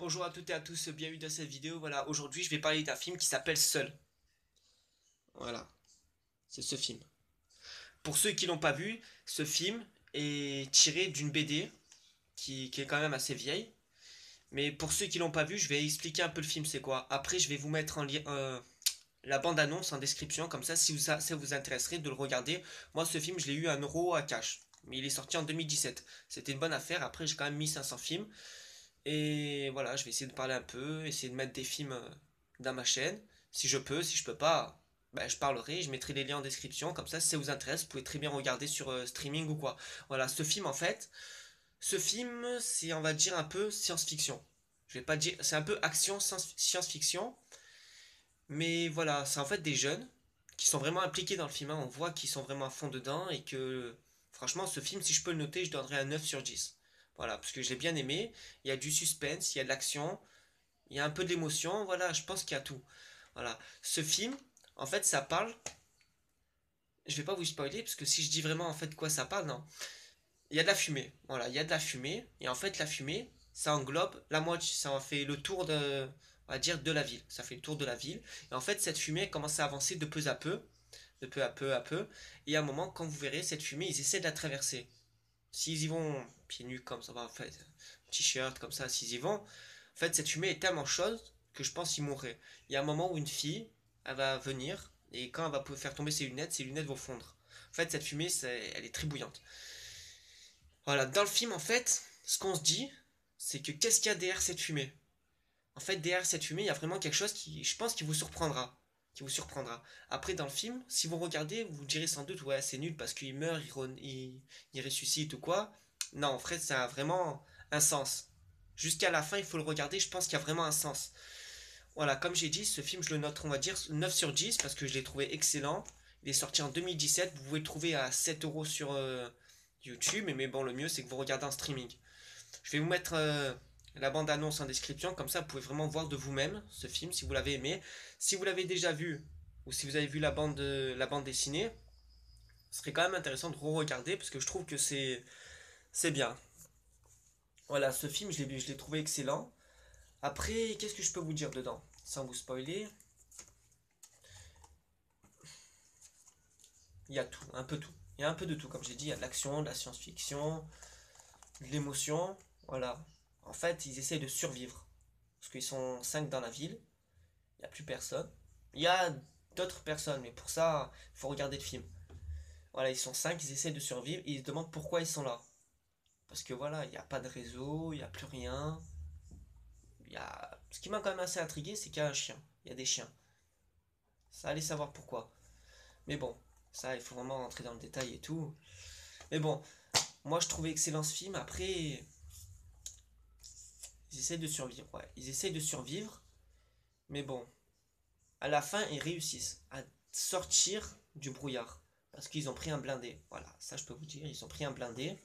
Bonjour à toutes et à tous, bienvenue dans cette vidéo. Voilà, aujourd'hui je vais parler d'un film qui s'appelle Seul. Voilà, c'est ce film. Pour ceux qui l'ont pas vu, ce film est tiré d'une BD qui est quand même assez vieille. Mais pour ceux qui l'ont pas vu, je vais expliquer un peu le film c'est quoi. Après je vais vous mettre en lien la bande-annonce en description, comme ça si ça vous intéresserait de le regarder. Moi ce film je l'ai eu à 1 € à cash. Mais il est sorti en 2017. C'était une bonne affaire, après j'ai quand même mis 500 films. Et voilà, je vais essayer de parler un peu, essayer de mettre des films dans ma chaîne. Si je peux, si je peux pas, bah, je parlerai, je mettrai les liens en description. Comme ça, si ça vous intéresse, vous pouvez très bien regarder sur streaming ou quoi. Voilà, ce film en fait, ce film, c'est on va dire un peu science-fiction. Je vais pas dire, c'est un peu action science-fiction. Mais voilà, c'est en fait des jeunes qui sont vraiment impliqués dans le film, hein. On voit qu'ils sont vraiment à fond dedans et que franchement ce film, si je peux le noter, je donnerais un 9 sur 10. Voilà, parce que je l'ai bien aimé. Il y a du suspense, il y a de l'action, il y a un peu de l'émotion. Voilà, je pense qu'il y a tout. Voilà, ce film, en fait, ça parle. Je vais pas vous spoiler parce que si je dis vraiment en fait de quoi ça parle, non. Il y a de la fumée. Voilà, il y a de la fumée et en fait la fumée, ça englobe la moitié, ça en fait le tour de, on va dire de la ville. Ça fait le tour de la ville et en fait cette fumée commence à avancer de peu à peu, de peu à peu à peu. Et à un moment, quand vous verrez cette fumée, ils essaient de la traverser. S'ils y vont pieds nus comme ça, en fait, t-shirt comme ça, s'ils y vont, en fait cette fumée est tellement chaude que je pense qu'ils mourraient. Il y a un moment où une fille, elle va venir et quand elle va faire tomber ses lunettes vont fondre. En fait cette fumée, elle est très bouillante. Voilà, dans le film, en fait, ce qu'on se dit, c'est que qu'est-ce qu'il y a derrière cette fumée? En fait, derrière cette fumée, il y a vraiment quelque chose qui, je pense, qui vous surprendra. Qui vous surprendra. Après, dans le film, si vous regardez, vous direz sans doute, ouais, c'est nul parce qu'il meurt, il ressuscite ou quoi. Non, en fait, ça a vraiment un sens. Jusqu'à la fin, il faut le regarder, je pense qu'il y a vraiment un sens. Voilà, comme j'ai dit, ce film, je le note, on va dire, 9 sur 10 parce que je l'ai trouvé excellent. Il est sorti en 2017, vous pouvez le trouver à 7 € sur YouTube, mais bon, le mieux, c'est que vous regardez en streaming. Je vais vous mettre la bande-annonce en description, comme ça vous pouvez vraiment voir de vous-même ce film si vous l'avez aimé. Si vous l'avez déjà vu, ou si vous avez vu la bande dessinée, ce serait quand même intéressant de re-regarder, parce que je trouve que c'est bien. Voilà, ce film, je l'ai trouvé excellent. Après, qu'est-ce que je peux vous dire dedans? Sans vous spoiler, il y a tout, un peu tout. Il y a un peu de tout, comme j'ai dit, il y a de l'action, de la science-fiction, de l'émotion. Voilà. En fait, ils essayent de survivre. Parce qu'ils sont 5 dans la ville, il n'y a plus personne. Il y a d'autres personnes, mais pour ça, il faut regarder le film. Voilà, ils sont 5, ils essaient de survivre et ils se demandent pourquoi ils sont là. Parce que voilà, il n'y a pas de réseau, il n'y a plus rien. Il y a... Ce qui m'a quand même assez intrigué, c'est qu'il y a un chien. Il y a des chiens. Ça, allez savoir pourquoi. Mais bon, ça, il faut vraiment rentrer dans le détail et tout. Mais bon, moi je trouvais excellent ce film. Après, ils essaient de survivre. Ouais, ils essayent de survivre. Mais bon, à la fin, ils réussissent à sortir du brouillard. Parce qu'ils ont pris un blindé. Voilà, ça je peux vous dire. Ils ont pris un blindé.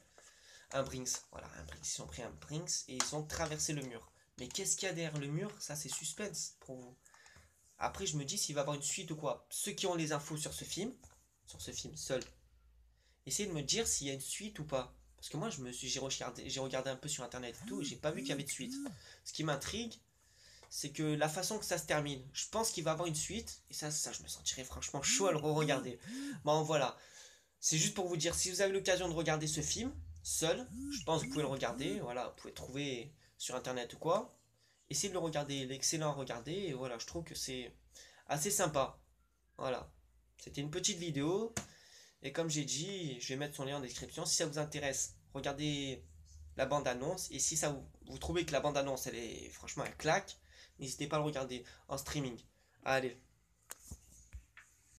Un Brinks. Voilà, un Brinks. Ils ont pris un Brinks et ils ont traversé le mur. Mais qu'est-ce qu'il y a derrière le mur? Ça, c'est suspense pour vous. Après, je me dis s'il va y avoir une suite ou quoi. Ceux qui ont les infos sur ce film seul, essayez de me dire s'il y a une suite ou pas. Parce que moi, j'ai regardé un peu sur internet et tout, et j'ai pas vu qu'il y avait de suite. Ce qui m'intrigue, c'est que la façon que ça se termine, je pense qu'il va y avoir une suite, et ça je me sentirais franchement chaud à le re-regarder. Bon, voilà. C'est juste pour vous dire, si vous avez l'occasion de regarder ce film, seul, je pense que vous pouvez le regarder, voilà, vous pouvez le trouver sur internet ou quoi. Essayez de le regarder, il est excellent à regarder, et voilà, je trouve que c'est assez sympa. Voilà. C'était une petite vidéo, et comme j'ai dit, je vais mettre son lien en description. Si ça vous intéresse, regardez la bande-annonce, et si ça vous trouvez que la bande-annonce, elle est franchement, elle claque, n'hésitez pas à le regarder en streaming. Allez,